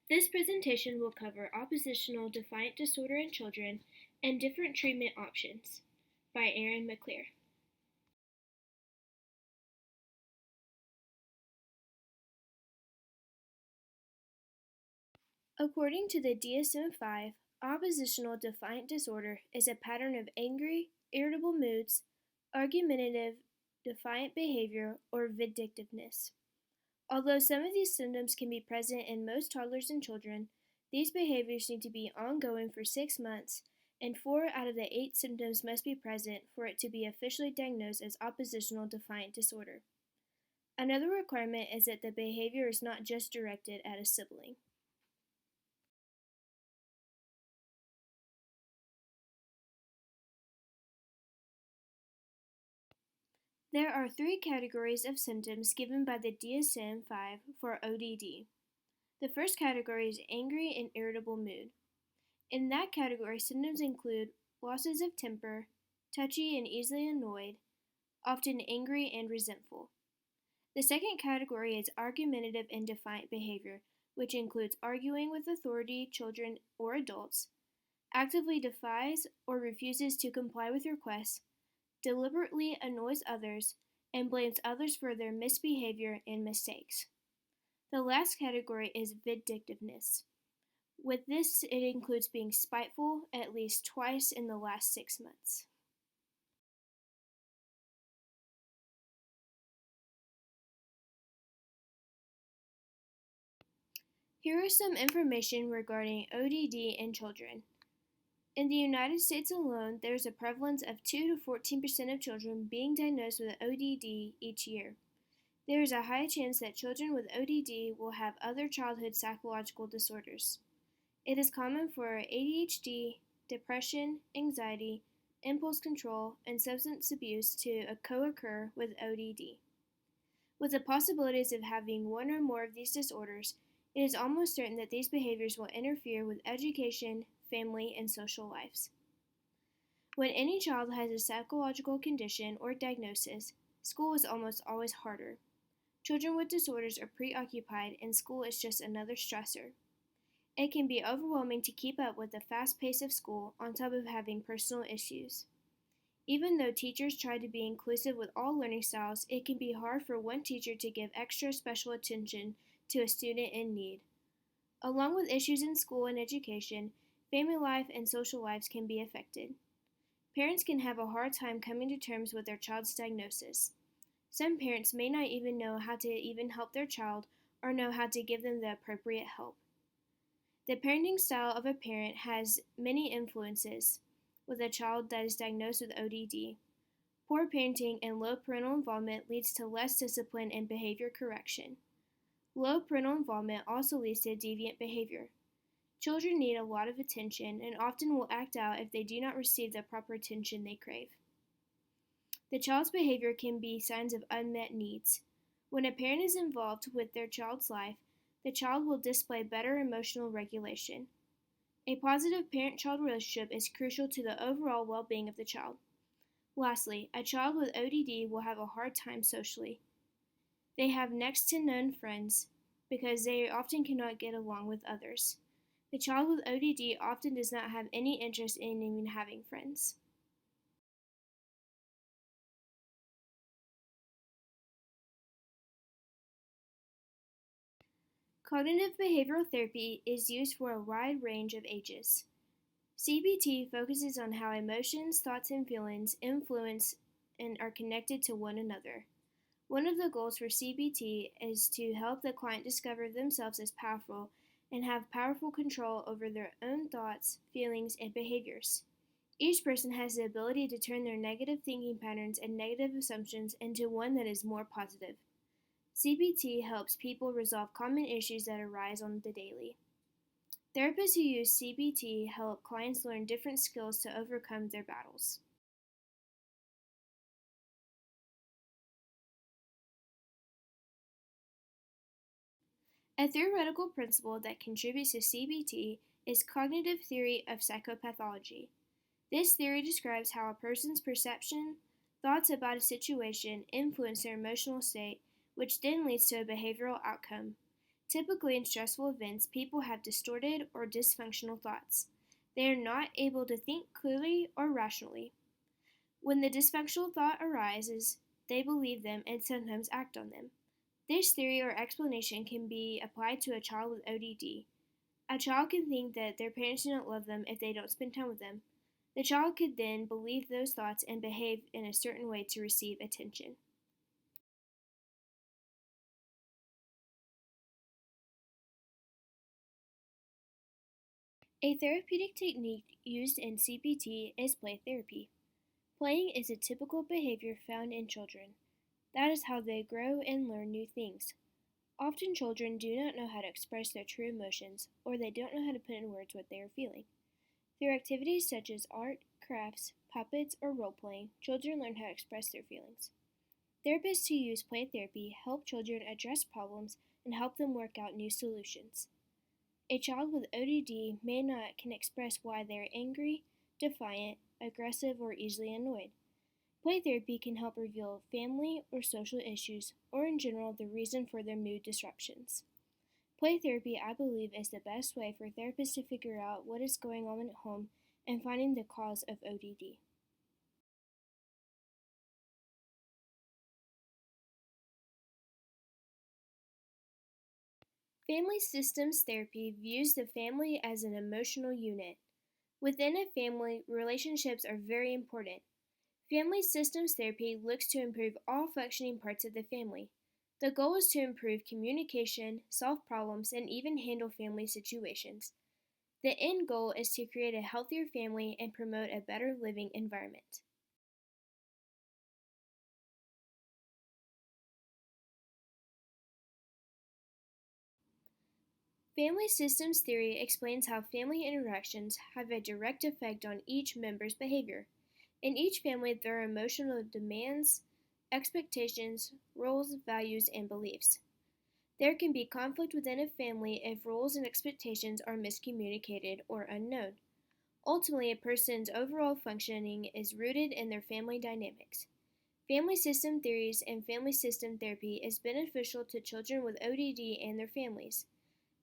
This presentation will cover oppositional defiant disorder in children and different treatment options by Erin McClure. According to the DSM-5, oppositional defiant disorder is a pattern of angry, irritable moods, argumentative, defiant behavior, or vindictiveness. Although some of these symptoms can be present in most toddlers and children, these behaviors need to be ongoing for 6 months, and 4 out of the 8 symptoms must be present for it to be officially diagnosed as oppositional defiant disorder. Another requirement is that the behavior is not just directed at a sibling. There are 3 categories of symptoms given by the DSM-5 for ODD. The first category is angry and irritable mood. In that category, symptoms include losses of temper, touchy and easily annoyed, often angry and resentful. The second category is argumentative and defiant behavior, which includes arguing with authority, children, or adults, actively defies or refuses to comply with requests, deliberately annoys others, and blames others for their misbehavior and mistakes. The last category is vindictiveness. With this, it includes being spiteful at least twice in the last 6 months. Here is some information regarding ODD in children. In the United States alone, there is a prevalence of 2 to 14% of children being diagnosed with ODD each year. There is a high chance that children with ODD will have other childhood psychological disorders. It is common for ADHD, depression, anxiety, impulse control, and substance abuse to co-occur with ODD. With the possibilities of having one or more of these disorders, it is almost certain that these behaviors will interfere with education, family, and social lives. When any child has a psychological condition or diagnosis, school is almost always harder. Children with disorders are preoccupied, and school is just another stressor. It can be overwhelming to keep up with the fast pace of school on top of having personal issues. Even though teachers try to be inclusive with all learning styles, it can be hard for one teacher to give extra special attention to a student in need. Along with issues in school and education, family life and social lives can be affected. Parents can have a hard time coming to terms with their child's diagnosis. Some parents may not even know how to even help their child or know how to give them the appropriate help. The parenting style of a parent has many influences with a child that is diagnosed with ODD. Poor parenting and low parental involvement leads to less discipline and behavior correction. Low parental involvement also leads to deviant behavior. Children need a lot of attention and often will act out if they do not receive the proper attention they crave. The child's behavior can be signs of unmet needs. When a parent is involved with their child's life, the child will display better emotional regulation. A positive parent-child relationship is crucial to the overall well-being of the child. Lastly, a child with ODD will have a hard time socially. They have next to none friends because they often cannot get along with others. The child with ODD often does not have any interest in even having friends. Cognitive behavioral therapy is used for a wide range of ages. CBT focuses on how emotions, thoughts, and feelings influence and are connected to one another. One of the goals for CBT is to help the client discover themselves as powerful and have powerful control over their own thoughts, feelings, and behaviors. Each person has the ability to turn their negative thinking patterns and negative assumptions into one that is more positive. CBT helps people resolve common issues that arise on the daily. Therapists who use CBT help clients learn different skills to overcome their battles. A theoretical principle that contributes to CBT is cognitive theory of psychopathology. This theory describes how a person's perception, thoughts about a situation influence their emotional state, which then leads to a behavioral outcome. Typically, in stressful events, people have distorted or dysfunctional thoughts. They are not able to think clearly or rationally. When the dysfunctional thought arises, they believe them and sometimes act on them. This theory or explanation can be applied to a child with ODD. A child can think that their parents do not love them if they don't spend time with them. The child could then believe those thoughts and behave in a certain way to receive attention. A therapeutic technique used in CBT is play therapy. Playing is a typical behavior found in children. That is how they grow and learn new things. Often children do not know how to express their true emotions, or they don't know how to put in words what they are feeling. Through activities such as art, crafts, puppets, or role playing, children learn how to express their feelings. Therapists who use play therapy help children address problems and help them work out new solutions. A child with ODD may not can express why they are angry, defiant, aggressive, or easily annoyed. Play therapy can help reveal family or social issues, or in general, the reason for their mood disruptions. Play therapy, I believe, is the best way for therapists to figure out what is going on at home and finding the cause of ODD. Family systems therapy views the family as an emotional unit. Within a family, relationships are very important. Family systems therapy looks to improve all functioning parts of the family. The goal is to improve communication, solve problems, and even handle family situations. The end goal is to create a healthier family and promote a better living environment. Family systems theory explains how family interactions have a direct effect on each member's behavior. In each family, there are emotional demands, expectations, roles, values, and beliefs. There can be conflict within a family if roles and expectations are miscommunicated or unknown. Ultimately, a person's overall functioning is rooted in their family dynamics. Family system theories and family system therapy is beneficial to children with ODD and their families.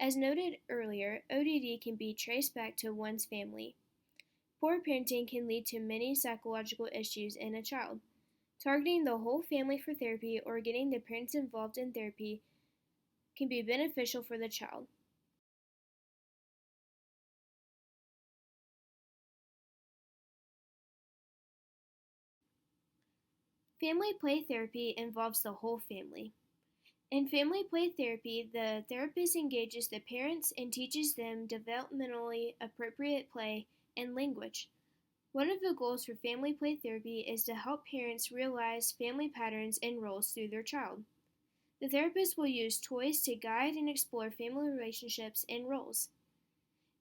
As noted earlier, ODD can be traced back to one's family. Poor parenting can lead to many psychological issues in a child. Targeting the whole family for therapy or getting the parents involved in therapy can be beneficial for the child. Family play therapy involves the whole family. In family play therapy, the therapist engages the parents and teaches them developmentally appropriate play and language. One of the goals for family play therapy is to help parents realize family patterns and roles through their child. The therapist will use toys to guide and explore family relationships and roles.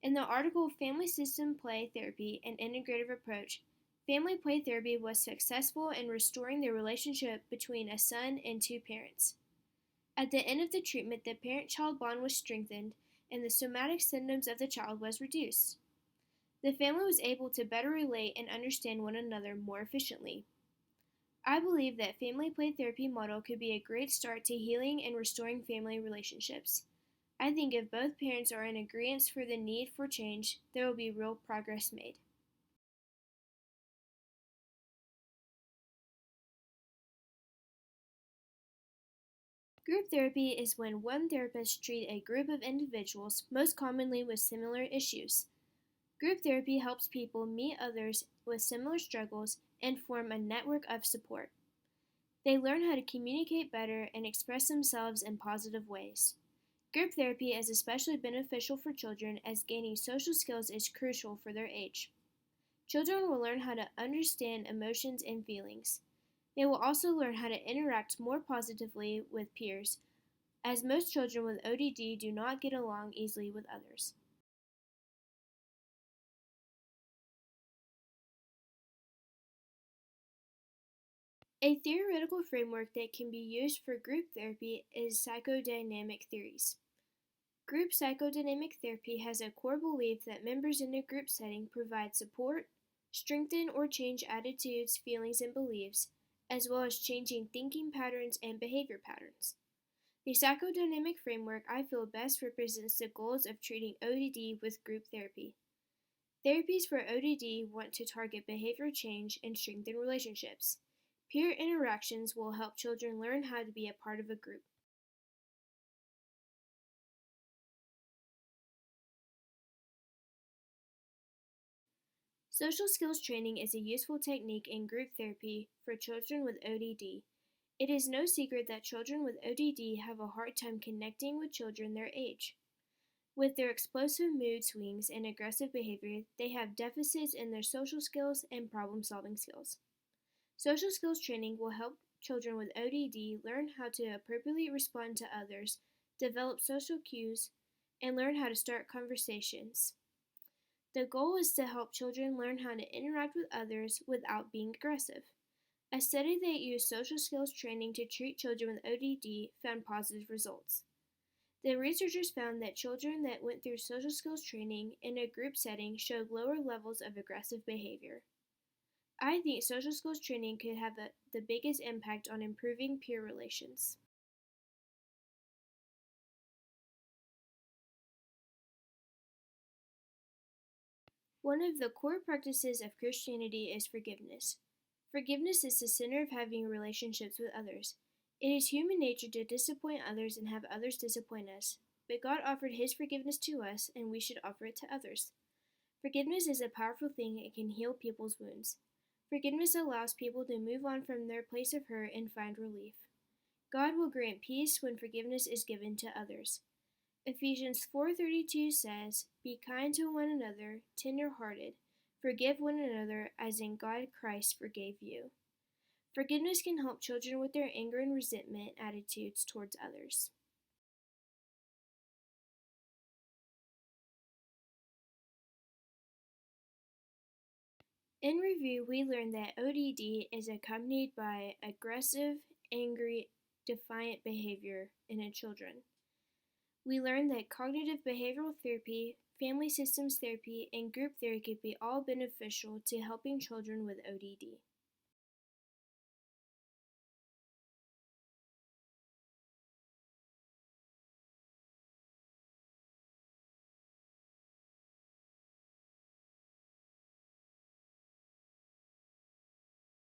In the article Family System Play Therapy An Integrative Approach, family play therapy was successful in restoring the relationship between a son and two parents. At the end of the treatment, the parent-child bond was strengthened and the somatic symptoms of the child was reduced. The family was able to better relate and understand one another more efficiently. I believe that family play therapy model could be a great start to healing and restoring family relationships. I think if both parents are in agreement for the need for change, there will be real progress made. Group therapy is when one therapist treats a group of individuals, most commonly with similar issues. Group therapy helps people meet others with similar struggles and form a network of support. They learn how to communicate better and express themselves in positive ways. Group therapy is especially beneficial for children as gaining social skills is crucial for their age. Children will learn how to understand emotions and feelings. They will also learn how to interact more positively with peers, as most children with ODD do not get along easily with others. A theoretical framework that can be used for group therapy is psychodynamic theories. Group psychodynamic therapy has a core belief that members in a group setting provide support, strengthen or change attitudes, feelings, and beliefs, as well as changing thinking patterns and behavior patterns. The psychodynamic framework I feel best represents the goals of treating ODD with group therapy. Therapies for ODD want to target behavior change and strengthen relationships. Peer interactions will help children learn how to be a part of a group. Social skills training is a useful technique in group therapy for children with ODD. It is no secret that children with ODD have a hard time connecting with children their age. With their explosive mood swings and aggressive behavior, they have deficits in their social skills and problem solving skills. Social skills training will help children with ODD learn how to appropriately respond to others, develop social cues, and learn how to start conversations. The goal is to help children learn how to interact with others without being aggressive. A study that used social skills training to treat children with ODD found positive results. The researchers found that children that went through social skills training in a group setting showed lower levels of aggressive behavior. I think social skills training could have the biggest impact on improving peer relations. One of the core practices of Christianity is forgiveness. Forgiveness is the center of having relationships with others. It is human nature to disappoint others and have others disappoint us, but God offered His forgiveness to us, and we should offer it to others. Forgiveness is a powerful thing and can heal people's wounds. Forgiveness allows people to move on from their place of hurt and find relief. God will grant peace when forgiveness is given to others. Ephesians 4:32 says, "Be kind to one another, tender-hearted, forgive one another as in God Christ forgave you." Forgiveness can help children with their anger and resentment attitudes towards others. In review, we learned that ODD is accompanied by aggressive, angry, defiant behavior in children. We learned that cognitive behavioral therapy, family systems therapy, and group therapy could be all beneficial to helping children with ODD.